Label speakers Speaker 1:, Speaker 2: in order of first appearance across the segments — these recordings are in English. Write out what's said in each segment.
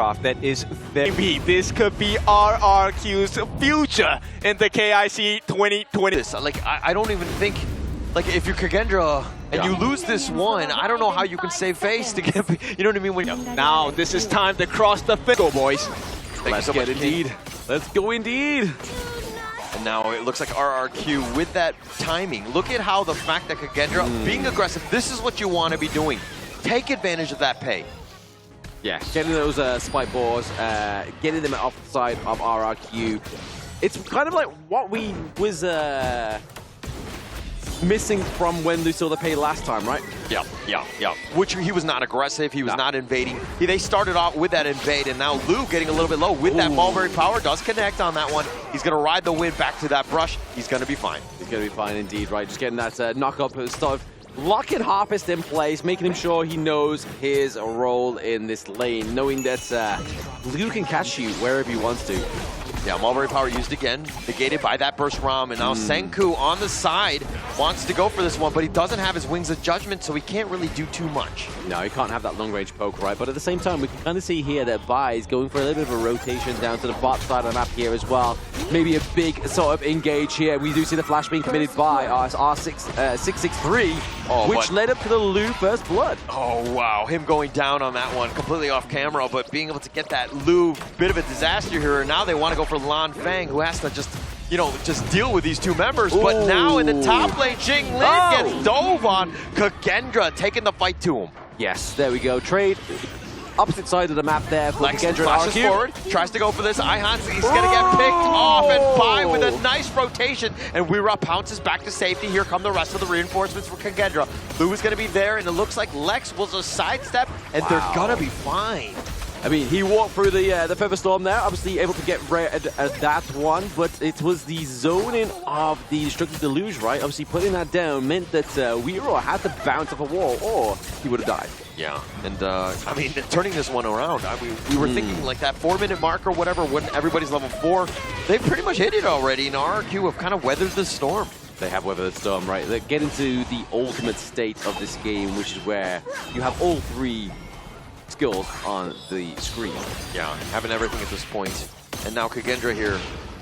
Speaker 1: That is maybe this could be RRQ's future in the KIC 2020.
Speaker 2: Like, I don't even think, like, if you're Kagendra and you lose this one, I don't know how you can save face to get, you know what I mean? When
Speaker 1: now this is time to cross the finish. Go, boys.
Speaker 2: Let's get indeed.
Speaker 3: Let's go indeed.
Speaker 2: And now it looks like RRQ with that timing. Look at how the fact that Kagendra being aggressive, this is what you want to be doing. Take advantage of that pay.
Speaker 3: Yeah, getting those spike balls, getting them off the side of RRQ. It's kind of like what we was missing from when we saw the pay last time, right?
Speaker 2: Yeah. Which he was not aggressive, he was not invading. They started off with that invade, and now Lou getting a little bit low with that Mulberry power, does connect on that one. He's going to ride the wind back to that brush. He's going to be fine.
Speaker 3: He's going to be fine indeed, right? Just getting that knock up, sort of locking Harpist in place, making him sure he knows his role in this lane, knowing that Lou can catch you wherever he wants to.
Speaker 2: Yeah, Mulberry power used again, negated by that burst Ram, and now Senku on the side wants to go for this one, but he doesn't have his Wings of Judgment, so he can't really do too much.
Speaker 3: No, he can't have that long-range poke, right? But at the same time, we can kind of see here that Vi is going for a little bit of a rotation down to the bot side of the map here as well. Maybe a big sort of engage here. We do see the flash being committed by R663, which led up to the Lou first blood.
Speaker 2: Oh, wow. Him going down on that one, completely off camera, but being able to get that Lou, bit of a disaster here. And now they want to go for Lan Fang, who has to just, you know, just deal with these two members. Ooh. But now in the top lane, Jing Lin gets dove on. Kagendra taking the fight to him.
Speaker 3: Yes, there we go. Trade. Opposite side of the map there for
Speaker 2: Lex
Speaker 3: Kagendra.
Speaker 2: Flashes forward, tries to go for this. Ihans, he's going to get picked off and by with a nice rotation. And Weera pounces back to safety. Here come the rest of the reinforcements for Kagendra. Lou is going to be there, and it looks like Lex will just sidestep, and they're going to be fine.
Speaker 3: I mean, he walked through the Feather Storm there, obviously able to get rid of that one, but it was the zoning of the Destructive Deluge, right? Obviously putting that down meant that Weera had to bounce off a wall, or he would have died.
Speaker 2: Yeah, and I mean, turning this one around, I mean, we were thinking like that 4-minute mark or whatever when everybody's level 4, they've pretty much hit it already, and RRQ have kind of weathered the storm.
Speaker 3: They have weathered the storm, right? They're getting to the ultimate state of this game, which is where you have all three skills on the screen.
Speaker 2: Yeah, having everything at this point. And now Kagendra here,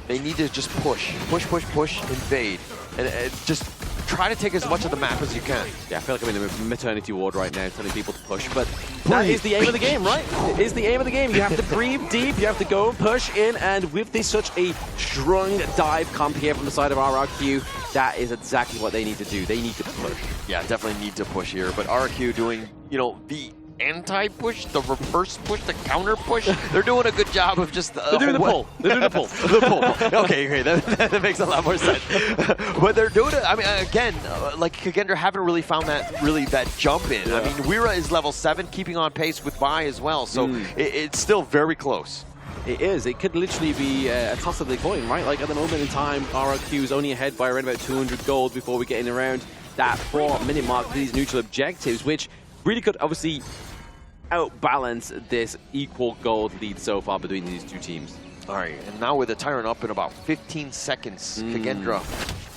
Speaker 2: they need to just push, invade, and just try to take as much of the map as you can.
Speaker 3: Yeah, I feel like I'm in a maternity ward right now, telling people to push, but that is the aim of the game, right? It is the aim of the game. You have to breathe deep, you have to go and push in, and with this such a strong dive comp here from the side of RRQ, that is exactly what they need to do. They need to push.
Speaker 2: Yeah, definitely need to push here, but RRQ doing, you know, the anti-push, the reverse push, the counter push. They're doing a good job of just...
Speaker 3: they're doing the pull. They're doing the pull.
Speaker 2: The pull. Okay, great. That makes a lot more sense. But they're doing it. I mean, again, like Kagendra haven't really found that jump in. Yeah. I mean, Weera is level 7, keeping on pace with Vi as well. So it's still very close.
Speaker 3: It is. It could literally be a toss of the coin, right? Like at the moment in time, RRQ is only ahead by around about 200 gold before we're getting around that 4-minute mark for these neutral objectives, which really could obviously outbalance this equal gold lead so far between these two teams.
Speaker 2: All right, and now with the Tyrant up in about 15 seconds, Kagendra,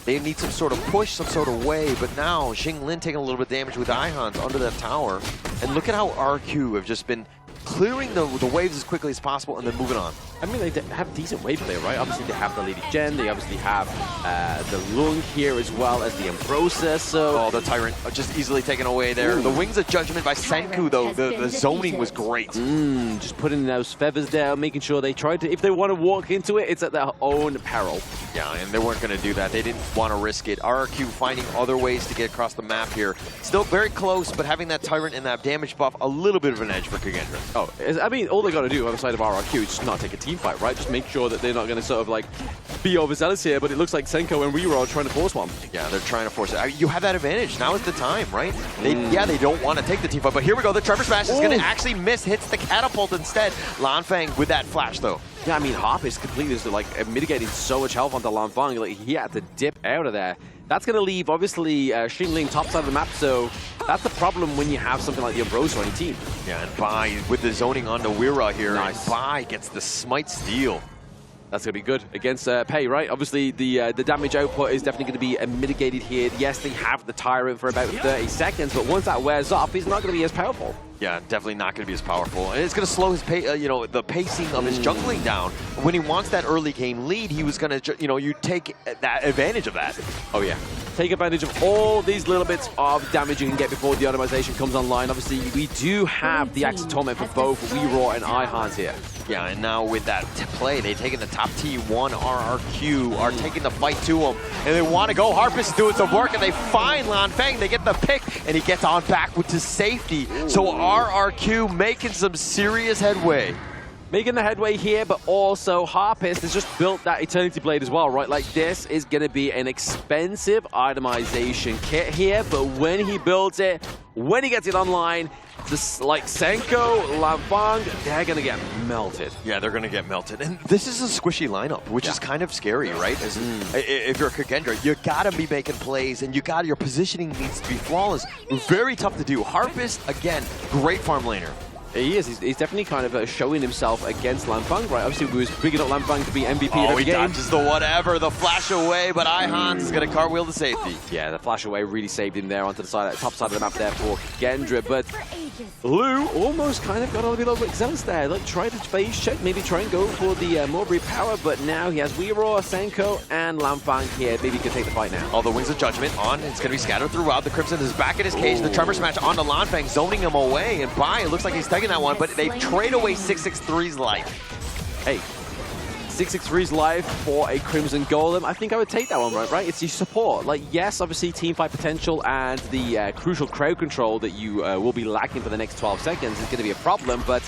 Speaker 2: they need some sort of push, some sort of way, but now Jing Lin taking a little bit of damage with Ihans under that tower. And look at how RQ have just been clearing the waves as quickly as possible and then moving on.
Speaker 3: I mean, they have decent wave play, right? Obviously, they have the Lady Gen, they obviously have the Lung here as well as the Ambrosia, so...
Speaker 2: Oh, the Tyrant just easily taken away there. The Wings of Judgment by Senku, though, the zoning was great.
Speaker 3: Just putting those feathers down, making sure they try to... If they want to walk into it, it's at their own peril.
Speaker 2: Yeah, and they weren't going to do that. They didn't want to risk it. RRQ finding other ways to get across the map here. Still very close, but having that Tyrant and that damage buff, a little bit of an edge for Kagendra.
Speaker 3: Oh, I mean, all they got to do on the side of RRQ is just not take a team fight, right? Just make sure that they're not going to sort of like be overzealous here, but it looks like Senko and Weera are trying to force one.
Speaker 2: Yeah, they're trying to force it. You have that advantage. Now is the time, right? Yeah, they don't want to take the team fight, but here we go. The Trevor Smash is going to actually miss, hits the catapult instead. Lan Fang with that flash, though.
Speaker 3: Yeah, I mean, Harpist completely is like mitigating so much health onto Lan Fang. Like, he had to dip out of there. That's going to leave, obviously, Xingling top side of the map, so that's the problem when you have something like the Ambrosia on your team.
Speaker 2: Yeah, and Bai with the zoning onto Weera here.
Speaker 3: Nice.
Speaker 2: Bai gets the Smite steal.
Speaker 3: That's going to be good against Pei, right? Obviously, the damage output is definitely going to be mitigated here. Yes, they have the Tyrant for about 30 seconds, but once that wears off, he's not going to be as powerful.
Speaker 2: Yeah, definitely not going to be as powerful. And it's going to slow his the pacing of his jungling down. When he wants that early game lead, he was going to, you take that advantage of that.
Speaker 3: Oh, yeah. Take advantage of all these little bits of damage you can get before the automation comes online. Obviously, we do have the Axe of Torment for both Weeraw and iHans here.
Speaker 2: Yeah, and now with that play, they've taken the top T1 RRQ, are taking the fight to him, and they want to go. Harpist is doing some work, and they find Lanfeng. They get the pick, and he gets on back to safety. So RRQ making some serious headway.
Speaker 3: Making the headway here, but also Harpist has just built that Eternity Blade as well, right? Like, this is going to be an expensive itemization kit here, but when he builds it, when he gets it online, just like Senko, Lanfeng, they're going to get melted.
Speaker 2: Yeah, they're going to get melted. And this is a squishy lineup, which is kind of scary, right? If you're a Kagendra, you got to be making plays, and your positioning needs to be flawless. Very tough to do. Harpist, again, great farm laner.
Speaker 3: He is. He's definitely kind of showing himself against Lanfeng, right? Obviously, we was bigging up Lanfeng to be MVP of every game.
Speaker 2: Dodges the whatever, the flash away, but iHans is going to cartwheel to safety.
Speaker 3: Yeah, the flash away really saved him there onto the top side of the map there for Kagendra, but Lou almost kind of got a little bit zealous there. Like, try to phase check, maybe try and go for the Mulberry power, but now he has Weeraw, Senko, and Lanfeng here. Maybe he can take the fight now.
Speaker 2: All the Wings of Judgment on. It's going to be scattered throughout. The Crimson is back in his cage. The Tremor Smash onto Lanfeng, zoning him away, and it looks like he's taking that one, but they trade away 663's life.
Speaker 3: Hey, 663's life for a Crimson Golem. I think I would take that one, right? It's your support. Like, yes, obviously team fight potential and the crucial crowd control that you will be lacking for the next 12 seconds is going to be a problem, but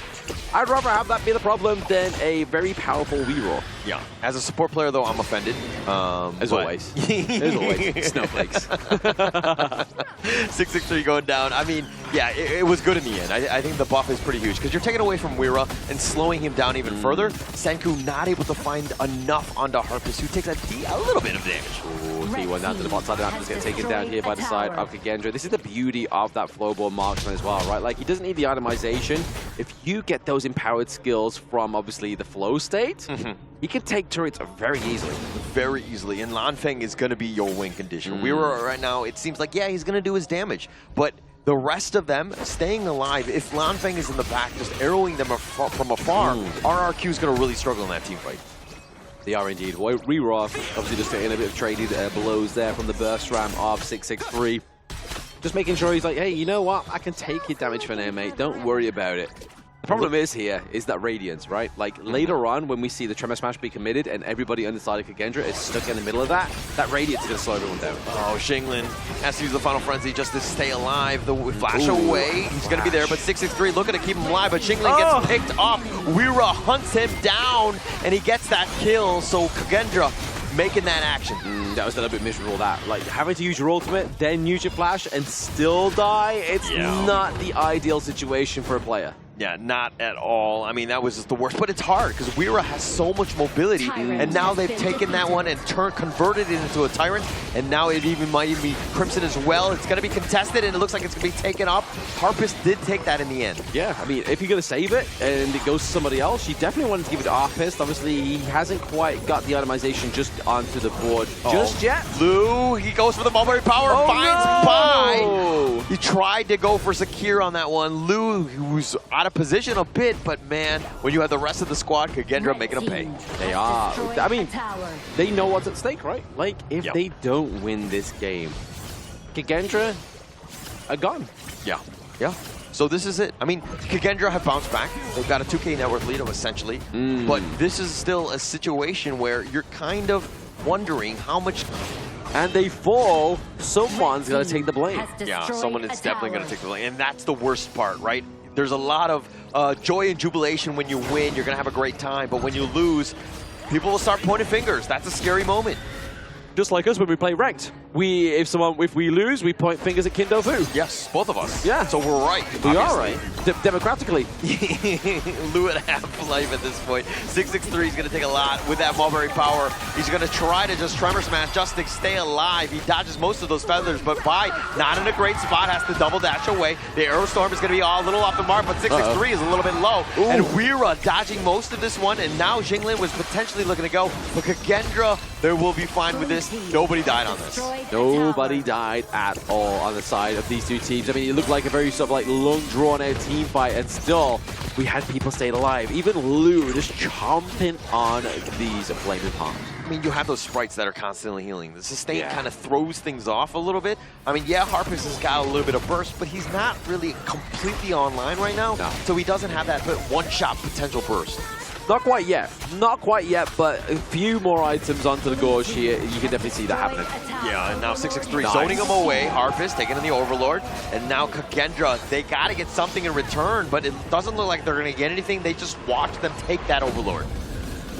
Speaker 3: I'd rather have that be the problem than a very powerful Weeraw.
Speaker 2: Yeah. As a support player, though, I'm offended.
Speaker 3: As always. As always. Snowflakes.
Speaker 2: 663 going down. I mean, yeah, it was good in the end. I think the buff is pretty huge because you're taking away from Weeraw and slowing him down even further. Senku not able to find enough onto Harpist, who takes a little bit of damage.
Speaker 3: Ooh, T1 down to the bot side of the map, just get taken down here by the side of Kagendra. This is the beauty of that Flowborn Marksman as well, right? Like, he doesn't need the itemization. If you get those empowered skills from, obviously, the flow state, he can take turrets very easily.
Speaker 2: Very easily, and Lanfeng is going to be your win condition. Weeraw right now, it seems like, yeah, he's going to do his damage, but the rest of them staying alive, if Lanfeng is in the back, just arrowing them from afar, RRQ is going to really struggle in that team fight.
Speaker 3: They are indeed. Weeraw, obviously just getting a bit of traded blows there from the burst ram of 663. Just making sure he's like, hey, you know what? I can take your damage for now, mate. Don't worry about it. The problem is that Radiance, right? Like, later on, when we see the Tremor Smash be committed and everybody on the side of Kagendra is stuck in the middle of that Radiance is going to slow everyone down.
Speaker 2: Oh, Xingling has to use the Final Frenzy just to stay alive. The flash away. He's going to be there, but 663 looking to keep him alive, but Xingling gets picked up. Weeraw hunts him down, and he gets that kill, so Kagendra making that action.
Speaker 3: That was a little bit miserable, that. Like, having to use your ultimate, then use your flash, and still die, it's not the ideal situation for a player.
Speaker 2: Yeah, not at all. I mean, that was just the worst. But it's hard because Weeraw has so much mobility, and now they've taken that one and converted it into a Tyrant, and now it might even be Crimson as well. It's going to be contested, and it looks like it's going to be taken up. Harpist did take that in the end.
Speaker 3: Yeah, I mean, if you're going to save it and it goes to somebody else, you definitely wanted to give it to Harpist. Obviously, he hasn't quite got the itemization just onto the board just yet.
Speaker 2: Lou, he goes for the Mulberry Power, finds Pi. He tried to go for Secure on that one. Lou, who's out of position a bit, but man, when you have the rest of the squad, Kagendra making them pay.
Speaker 3: They are. I mean, they know what's at stake, right? Like, if they don't win this game, Kagendra are gone.
Speaker 2: Yeah. So this is it. I mean, Kagendra have bounced back. They've got a 2K net worth lead essentially, but this is still a situation where you're kind of wondering how much.
Speaker 3: And they fall, someone's going to take the blame.
Speaker 2: Yeah, someone is definitely going to take the blame, and that's the worst part, right? There's a lot of joy and jubilation when you win. You're going to have a great time. But when you lose, people will start pointing fingers. That's a scary moment.
Speaker 3: just like us when we play ranked. If we lose, we point fingers at Kindo Fu.
Speaker 2: Yes, both of us.
Speaker 3: Yeah.
Speaker 2: So we're right.
Speaker 3: We are right. Democratically.
Speaker 2: Lou at half life at this point. 663 is going to take a lot with that mulberry power. He's going to try to just tremor smash just to stay alive. He dodges most of those feathers, but Bai not in a great spot, has to double dash away. The arrow storm is going to be a little off the mark, but 663 is a little bit low.
Speaker 3: Ooh.
Speaker 2: And Weira dodging most of this one, and now Jinglin was potentially looking to go, but Kagendra, they will be fine with this. Nobody died on this.
Speaker 3: Nobody died at all on the side of these two teams. I mean, it looked like a very sort of like long drawn out team fight, and still we had people staying alive. Even Lou just chomping on these flaming palms.
Speaker 2: I mean, you have those sprites that are constantly healing. The sustain kind of throws things off a little bit. I mean, yeah, Harpus has got a little bit of burst, but he's not really completely online right now. No. So he doesn't have that one-shot potential burst.
Speaker 3: Not quite yet. Not quite yet, but a few more items onto the gorge here. You can definitely see that happening.
Speaker 2: Yeah, and now 663 zoning him away. Harpus taking in the Overlord. And now Kagendra, they got to get something in return, but it doesn't look like they're going to get anything. They just watch them take that Overlord.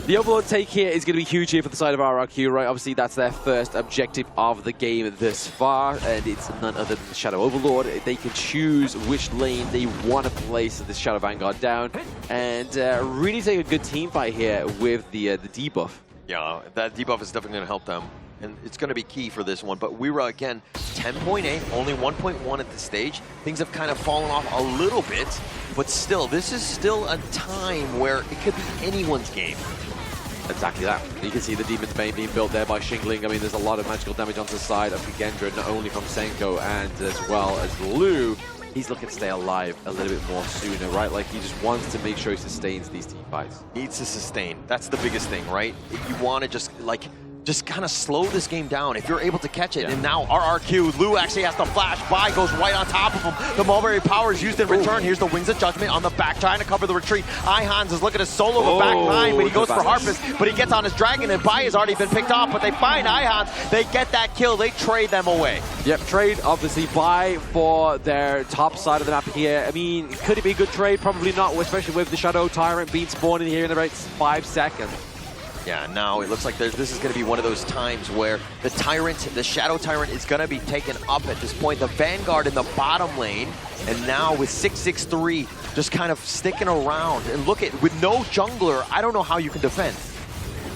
Speaker 3: The Overlord take here is going to be huge here for the side of RRQ, right? Obviously, that's their first objective of the game thus far, and it's none other than the Shadow Overlord. They can choose which lane they want to place this Shadow Vanguard down, and really take a good team fight here with the debuff. Yeah,
Speaker 2: that debuff is definitely going to help them, and it's going to be key for this one. But Weira, again, 10.8, only 1.1 at this stage. Things have kind of fallen off a little bit, but still, this is still a time where it could be anyone's game.
Speaker 3: Exactly that. You can see the Demon's Bane being built there by Shingling. I mean, there's a lot of magical damage onto the side of Kagendra, not only from Senko and as well as Lou. He's looking to stay alive a little bit more sooner, right? Like, he just wants to make sure he sustains these team fights.
Speaker 2: Needs to sustain. That's the biggest thing, right? You want to just kind of slow this game down if you're able to catch it. Yeah. And now RRQ, Lou actually has to flash by, goes right on top of him. The Mulberry Power is used in return. Here's the Wings of Judgment on the back, trying to cover the retreat. Ihans is looking to solo the back line, but he goes for Harpus, but he gets on his Dragon, and Bai has already been picked off, but they find Ihans. They get that kill. They trade them away.
Speaker 3: Yep, trade, obviously, Bai for their top side of the map here. I mean, could it be a good trade? Probably not, especially with the Shadow Tyrant being spawned in here in about 5 seconds.
Speaker 2: Yeah, now it looks like this is going to be one of those times where the Tyrant, the Shadow Tyrant, is going to be taken up at this point. The Vanguard in the bottom lane, and now with 663 just kind of sticking around. And look at, with no jungler, I don't know how you can defend.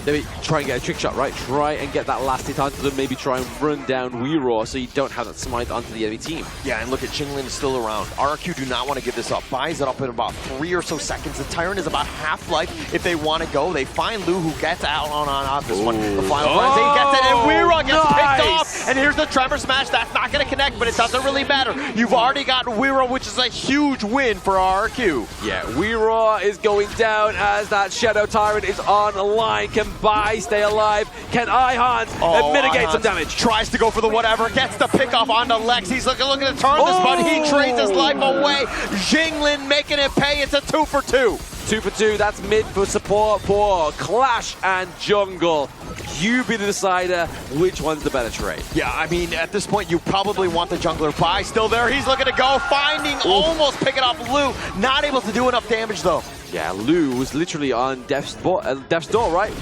Speaker 3: Maybe try and get a trick shot, right? Try and get that last hit onto them. Maybe try and run down Weira so you don't have that smite onto the enemy team.
Speaker 2: Yeah, and look at Jinglin is still around. RRQ do not want to give this up. Buys it up in about 3 or so seconds. The Tyrant is about half-life if they want to go. They find Lou, who gets out on this one. The final frenzy gets it, and Weira gets picked off. And here's the Tremor Smash. That's not going to connect, but it doesn't really matter. You've already got Weira, which is a huge win for RRQ.
Speaker 3: Yeah, Weira is going down as that Shadow Tyrant is on the line. Can Bai stay alive? Can Ihans mitigate some damage?
Speaker 2: Tries to go for the whatever, gets the pick off onto Lex. He's looking to turn this, but he trades his life away. Jinglin making it pay. It's a 2 for 2.
Speaker 3: 2 for 2. That's mid for support for Clash and Jungle. You be the decider which one's the better trade.
Speaker 2: Yeah, I mean, at this point, you probably want the jungler. Bai still there. He's looking to go, finding, almost picking off Lou. Not able to do enough damage, though.
Speaker 3: Yeah, Lou was literally on death's door, right?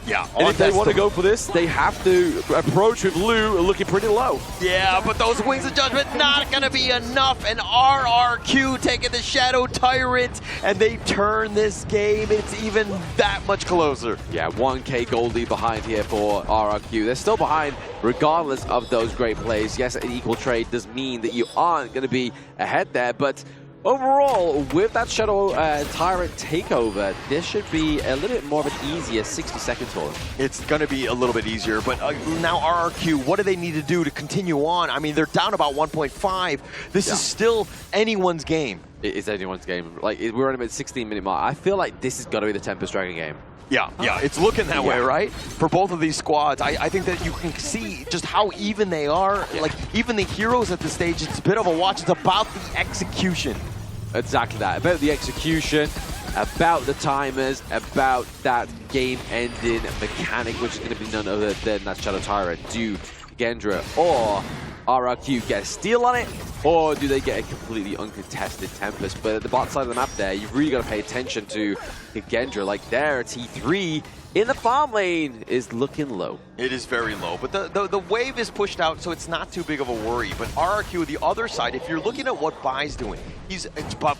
Speaker 2: Yeah,
Speaker 3: and if they want to go for this, they have to approach with Lou looking pretty low.
Speaker 2: Yeah, but those Wings of Judgment not going to be enough, and RRQ taking the Shadow Tyrant, and they turn this game. It's even that much closer.
Speaker 3: Yeah, 1K gold lead behind here for RRQ. They're still behind regardless of those great plays. Yes, an equal trade does mean that you aren't going to be ahead there, but overall, with that Shadow Tyrant takeover, this should be a little bit more of an easier 60 seconds for them.
Speaker 2: It's going to be a little bit easier, but now RRQ, what do they need to do to continue on? I mean, they're down about 1.5. This is still anyone's game.
Speaker 3: It is anyone's game. Like, we're on about 16-minute mark. I feel like this is got to be the Tempest Dragon game.
Speaker 2: Yeah, it's looking that way, right? For both of these squads, I think that you can see just how even they are. Yeah. Like, even the heroes at this stage, it's a bit of a watch. It's about the execution.
Speaker 3: Exactly that. About the execution, about the timers, about that game-ending mechanic, which is going to be none other than that Shadow Tyrant. Do Kagendra or RRQ get a steal on it, or do they get a completely uncontested Tempest? But at the bottom side of the map there, you've really got to pay attention to Kagendra. Like, their T3 in the farm lane is looking low.
Speaker 2: It is very low, but the wave is pushed out, so it's not too big of a worry. But RRQ, the other side, if you're looking at what Bai's doing, he's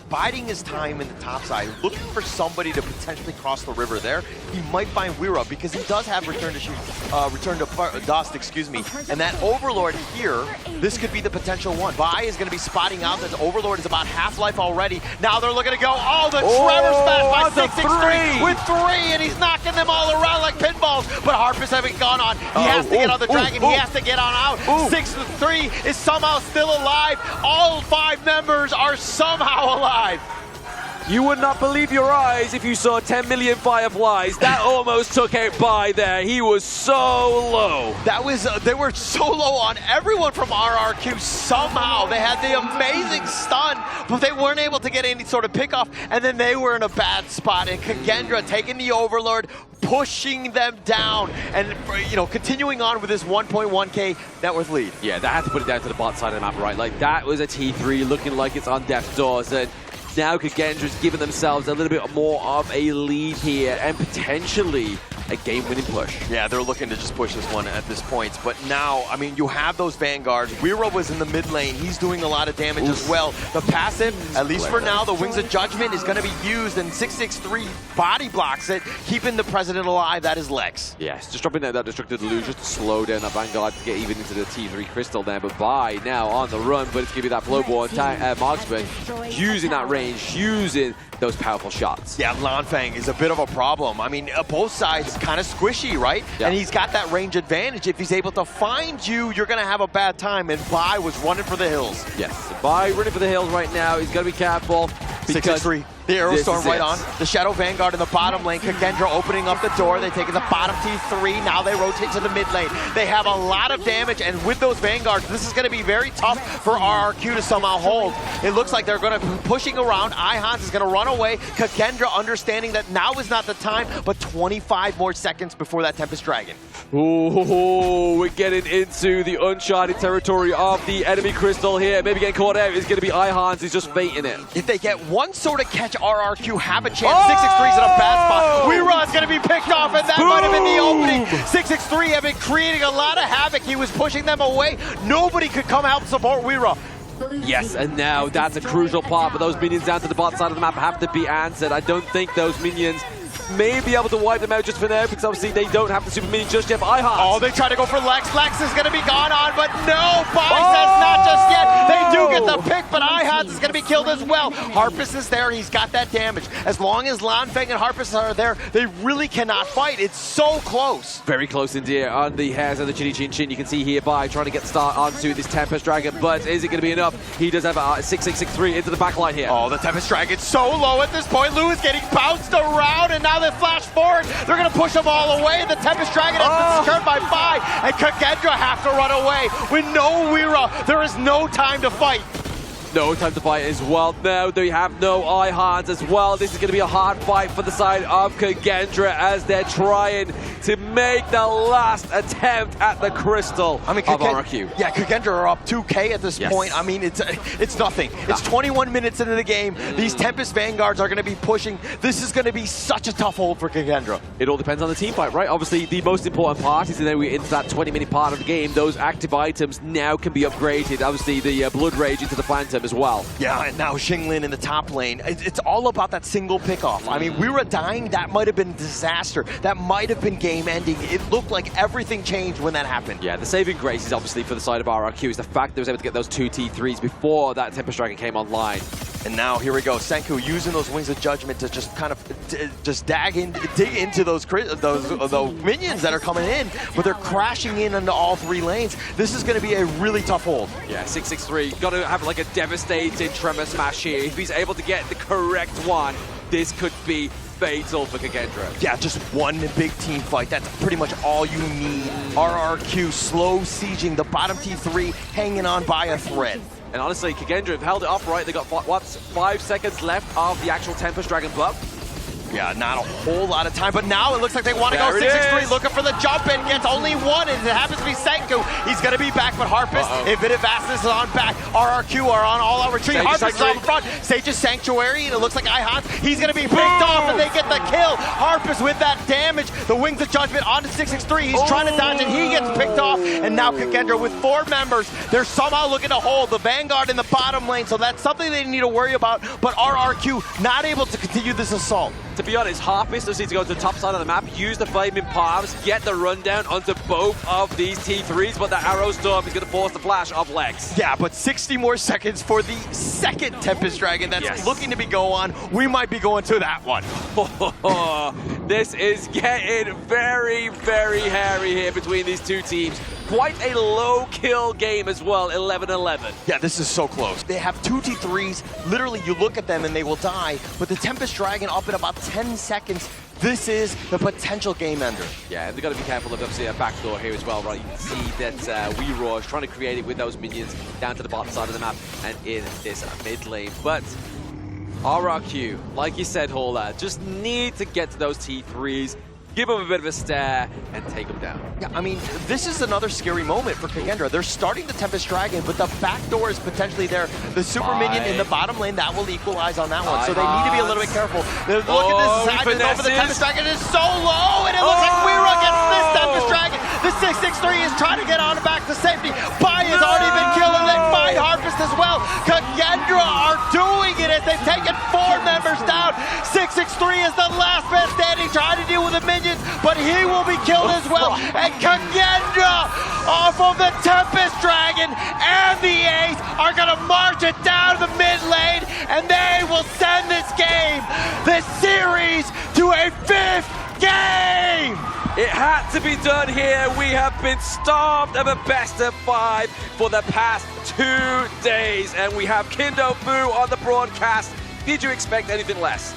Speaker 2: biding his time in the top side, looking for somebody to potentially cross the river there. He might find Weira because he does have return to dust, excuse me. And that Overlord here, this could be the potential one. Bai is going to be spotting out that Overlord is about half-life already. Now they're looking to go, the Trevor smash by 663 with 3, and he's knocking them all around like pinballs. But Harpus having gone on. He has to get on the dragon. He has to get on out. 6-3 is somehow still alive. All 5 members are somehow alive.
Speaker 3: You would not believe your eyes if you saw 10 million fireflies. That almost took out Bai there. He was so low.
Speaker 2: That was, they were so low on everyone from RRQ somehow. They had the amazing stun, but they weren't able to get any sort of pickoff, and then they were in a bad spot. And Kagendra taking the Overlord, pushing them down, and continuing on with this 1.1k net worth lead.
Speaker 3: Yeah, they had to put it down to the bot side of the map, right? Like, that was a T3 looking like it's on death's doors, and now Kagendra's given themselves a little bit more of a lead here, and potentially a game-winning push.
Speaker 2: Yeah, they're looking to just push this one at this point. But now, I mean, you have those Vanguards. Weira was in the mid lane. He's doing a lot of damage as well. The passive, at least for now, the Wings of Judgment is going to be used, and 663 body blocks it, keeping the President alive. That is Lex.
Speaker 3: Yes, just dropping that Destructive Deluge just to slow down that Vanguard to get even into the T3 Crystal there. But Bai now on the run, but it's going to be that Flowborn marksman using that range, using those powerful shots.
Speaker 2: Yeah, Lanfang is a bit of a problem. I mean, both sides kind of squishy, right? Yeah. And he's got that range advantage. If he's able to find you, you're going to have a bad time. And Bai was running for the hills.
Speaker 3: Yes, Bai running for the hills right now. He's got to be careful.
Speaker 2: 6-3. The Aerostorm right on. The Shadow Vanguard in the bottom lane. Kagendra opening up the door. They take the bottom T3. Now they rotate to the mid lane. They have a lot of damage, and with those Vanguards, this is going to be very tough for RRQ to somehow hold. It looks like they're going to be pushing around. Ihans is going to run away. Kagendra understanding that now is not the time, but 25 more seconds before that Tempest Dragon.
Speaker 3: Ooh, we're getting into the uncharted territory of the enemy crystal here. Maybe getting caught out is going to be Ihans. He's just baiting it.
Speaker 2: If they get one sort of catch, RRQ have a chance. 663's in a bad spot. Weira is going to be picked off, and that might have been the opening. 663 have been creating a lot of havoc. He was pushing them away. Nobody could come help support Weira.
Speaker 3: Yes, and now that's a crucial part, but those minions down to the bot side of the map have to be answered. I don't think those minions may be able to wipe them out just for now, because obviously they don't have the super minion just yet for Ihans.
Speaker 2: Oh, they try to go for Lex. Lex is going to be gone on, but no, Bai says not just yet. They do get the pick, but Ihans is going to be killed as well. Harpus is there. He's got that damage. As long as Lanfang and Harpus are there, they really cannot fight. It's so close.
Speaker 3: Very close indeed on the hairs of the Chinny Chin Chin. You can see here Bai trying to get the start onto this Tempest Dragon, but is it going to be enough? He does have a 6-6-6-3 into the backline here.
Speaker 2: Oh, the Tempest Dragon's so low at this point. Lou is getting bounced around, and now they flash forward. They're going to push them all away. The Tempest Dragon has been secured by Bai, and Kagendra have to run away. With no Weira, there is no time to fight.
Speaker 3: No time to fight as well. Now they have no Ihans as well. This is going to be a hard fight for the side of Kagendra as they're trying to make the last attempt at the crystal of RRQ.
Speaker 2: Yeah, Kagendra are up 2k at this point. I mean, it's nothing. It's 21 minutes into the game. These Tempest Vanguards are going to be pushing. This is going to be such a tough hold for Kagendra.
Speaker 3: It all depends on the team fight, right? Obviously, the most important part is that we're into that 20-minute part of the game. Those active items now can be upgraded. Obviously, the Blood Rage into the Phantom as well.
Speaker 2: Yeah, and now Xinglin in the top lane. It's all about that single pickoff. I mean, Weira dying, that might have been a disaster. That might have been game ending. It looked like everything changed when that happened.
Speaker 3: Yeah, the saving grace is obviously for the side of RRQ is the fact that they was able to get those 2 T3s before that Tempest Dragon came online.
Speaker 2: And now here we go, Senku using those Wings of Judgment to just kind of just dig into those minions that are coming in, but they're crashing in into all 3 lanes. This is going to be a really tough hold.
Speaker 3: Yeah, 663, got to have like a devastating Tremor Smash here. If he's able to get the correct one, this could be fatal for Kagendra.
Speaker 2: Yeah, just one big team fight. That's pretty much all you need. RRQ slow sieging the bottom T3, hanging on by a thread.
Speaker 3: And honestly, Kagendra have held it up right. They got, what, 5 seconds left of the actual Tempest Dragon buff.
Speaker 2: Yeah, not a whole lot of time, but now it looks like they want to go
Speaker 3: There it
Speaker 2: 6-6-3,
Speaker 3: is.
Speaker 2: looking for the jump in, gets only one, and it happens to be Senku. He's going to be back, but Harpus, Infinite Vastness is on back. RRQ are on all-out retreat.
Speaker 3: Sage's
Speaker 2: Harpus is on the front. Sage's Sanctuary, and it looks like Ihans, he's going to be picked off, and they get the kill. Harpus with that damage. The Wings of Judgment onto 6-6-3. He's trying to dodge it. He gets picked off, and now Kagendra with 4 members. They're somehow looking to hold the Vanguard in the bottom lane, so that's something they need to worry about, but RRQ not able to continue this assault.
Speaker 3: To be honest, Harpus does need to go to the top side of the map, use the Flaming Palms, get the rundown onto both of these T3s, but the Arrow Storm is going to force the flash of Lex.
Speaker 2: Yeah, but 60 more seconds for the second Tempest Dragon that's looking to be go on. We might be going to that one.
Speaker 3: This is getting very, very hairy here between these two teams. Quite a low kill game as well, 11-11.
Speaker 2: Yeah, this is so close. They have 2 T3s. Literally, you look at them and they will die, but the Tempest Dragon up in about 10 seconds. This is the potential game ender.
Speaker 3: Yeah, and they've got to be careful of obviously a backdoor here as well, right? You can see that Weroar is trying to create it with those minions down to the bottom side of the map and in this mid lane. But RRQ, like you said, Hola, just need to get to those T3s, give them a bit of a stare, and take them down.
Speaker 2: Yeah, I mean, this is another scary moment for Kagendra. They're starting the Tempest Dragon, but the back door is potentially there. The super minion in the bottom lane, that will equalize on that one. So they need to be a little bit careful. Look at this side over the Tempest Dragon is so low, and it looks like Weroar gets this Tempest Dragon. The 6-6-3 is trying to get on back to safety. Bai has already been killed, and they find Harpist as well. Kagendra are doing it as they've taken 4 members down. 6-6-3 is the last man standing, trying to deal with the minions, but he will be killed as well. And Kagendra, off of the Tempest Dragon and the Ace, are going to march it down the mid lane, and they will send this game, this series, to a 5th game.
Speaker 3: It had to be done here. We have been starved of a best of 5 for the past 2 days, and we have Kindo Fu on the broadcast. Did you expect anything less?